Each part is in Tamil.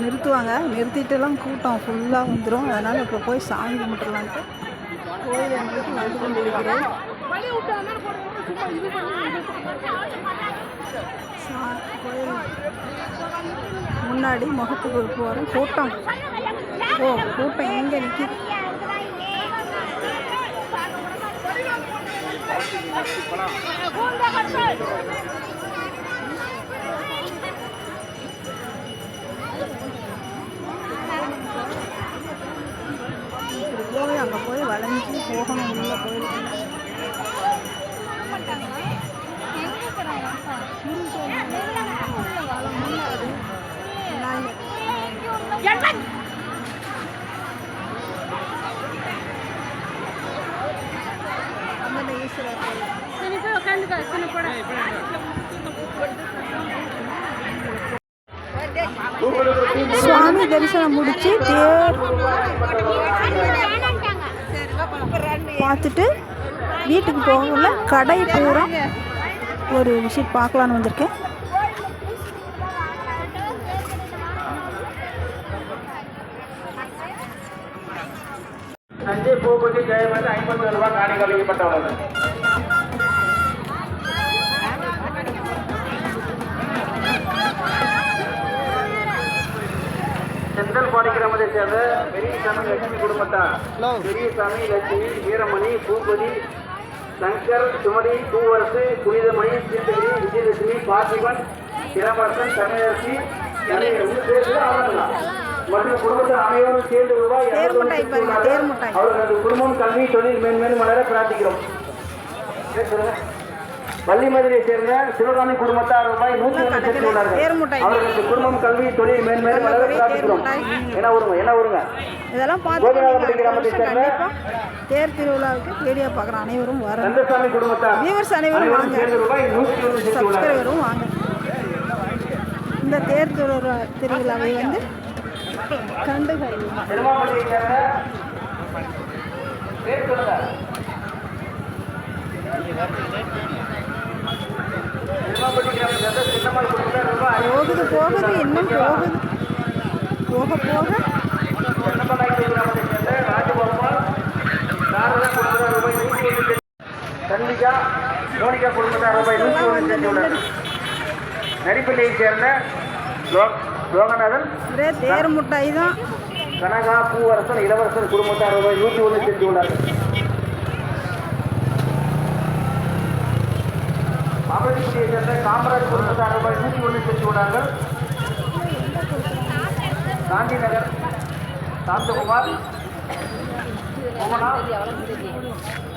நிறுத்துவாங்க. நிறுத்திட்டுலாம் கூட்டம் ஃபுல்லாக வந்துடும். அதனால் இப்போ போய் சாமி கும்பிட்டுலான்ட்டு கோயிலை நோக்கி வந்து கொண்டிருக்கிறேன். கோயில் முன்னாடி முகப்புக்கு போகிறோம். கூட்டம் கூட்டம் எங்கே நிற்கிது? போய் அங்கே போய் வளைஞ்சு போகணும் உள்ள கோயிலுக்கு. சுவாமி தரிசனம் முடிச்சு தேர் பார்த்துட்டு வீட்டுக்கு போகல கடை பூரா ஒரு விசிட் பார்க்கலான்னு வந்திருக்கேன். ಸಂಜೆ ಹೋಗ್ಬಿಟ್ಟು ಜಯವಂತ 50 ರೂಪಾಯಿ ಗಾಡಿಗಳಿಗೆ ಪಟ್ಟವಲ್ಲ. செந்தல்பாடி கிராமத்தை சேர்ந்த பெரியசாமி லட்சுமி குடும்பத்தார் பெரியசாமி லட்சுமி வீரமணி பூபதி சங்கர் சுமதி பூவரசு புனிதமணி சீர்தகிரி விஜயலட்சுமி பார்த்திபன் இளவரசன் தமிழரசி மற்றும் குடும்பத்தில் அனைவரும் சேர்ந்து ரூபாய் அவர்களது குடும்பம் கல்வி தொழில் மேன்மேலும் வளர பிரார்த்திக்கிறோம். வள்ளிமதுரையை சேர்ந்த சிவகாமி குடும்பத்தார் ரூபாய் 101 செலுத்தியுள்ளார்கள். அவர்களுக்கு குடும்பம் கல்வி தொழில் மேன்மேலும் வளர பிரார்த்திக்கிறோம். என்ன ஊருங்க இதெல்லாம் கோபிநாதபுரி கிராமத்தை சேர்ந்த தேர் திருவிழாவுக்கு வீடியோ பார்க்குற அனைவரும் வர கந்தசாமி குடும்பத்தார் வியூவர்ஸ் அனைவரும் சேர்ந்து ரூபாய் 101 செலுத்தியுள்ளார்கள். வாங்க. இந்த தேர் திருவிழாவை வந்து கண்டுகளிக்கலாம். திருமாவளியை சேர்ந்த பேர் சொல்லுங்க. போகுது இன்னும் போக ராஜகோபால் சந்திகா மோனிகா குடும்பத்தார் ரூபாய் 101 செலுத்தியுள்ளனர். நரிப்பள்ளியை சேர்ந்த லோகநாதன் தேர் முட்டாய் தான் கனகா பூவரசன் இளவரசன் குடும்பத்தார் ரூபாய் 101 செலுத்தியுள்ளார்கள். மாமல்லபுரியை சேர்ந்த காமராஜ் குடும்பத்தார் ரூபாய் 101 செலுத்தியுள்ளார்கள். காந்தி நகர் சாந்தகுமார்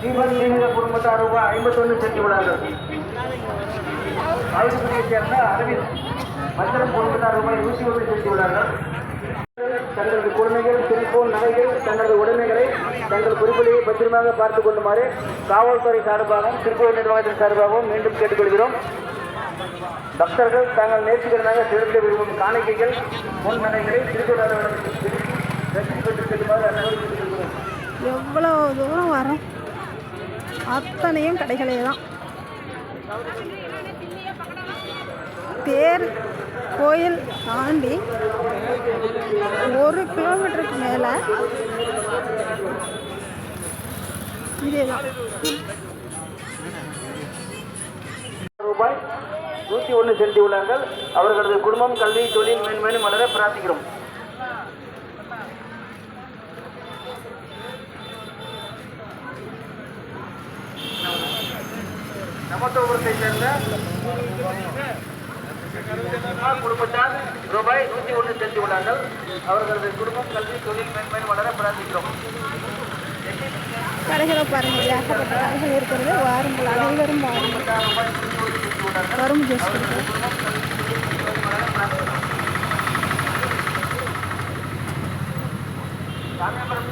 தீபன் தீவிர குடும்பத்தார் ரூபாய் 51 செலுத்தியுள்ளார்கள். ஆயுதபுரியை சேர்ந்த அரவிந்த் மந்திரம் குடும்பத்தார் ரூபாய் 101 செலுத்தியுள்ளார்கள். தங்களது குழந்தைகள் செல்போன் நகைகள் தங்களது உடைமைகளை தங்கள் குறிப்பிலேயே பத்திரமாக பார்த்துக் கொள்ளுமாறு காவல்துறை சார்பாகவும் திருப்பூர் நிர்வாகத்தின் சார்பாகவும் மீண்டும் கேட்டுக்கொள்கிறோம். பக்தர்கள் தாங்கள் நேர்த்திகரனாக செலுத்த விரும்பும் காணிக்கைகள் முன் நகைகளை திருப்பூர் பெற்று செல்லுமாறு அனைவரும். எவ்வளோ தூரம் வரும் அத்தனையும் கடைகளே தான். தேர் கோயில் தாண்டி 1 கிலோமீட்டருக்கு மேலே இதேதான். ரூபாய் 101 செலுத்தியுள்ளார்கள். அவர்களது குடும்பம் கல்வி தொழில் மேன்மேலும் வளர பிரார்த்திக்கிறோம். நமத்தோபுரத்தை சேர்ந்த குடும்பத்தார் ரூபாய் 101 செலுத்தியுள்ளார்கள். அவர்களது குடும்பம் கல்வி தொழில் மேன்மேலும் வளர பிரார்த்திக்கிறோம். கடைகளை பாருங்கள், ஏகப்பட்ட கடைகள் இருக்கிறது. வாருங்கள், அனைவரும் வரும் ஜூஸ் சாமியாபுரம்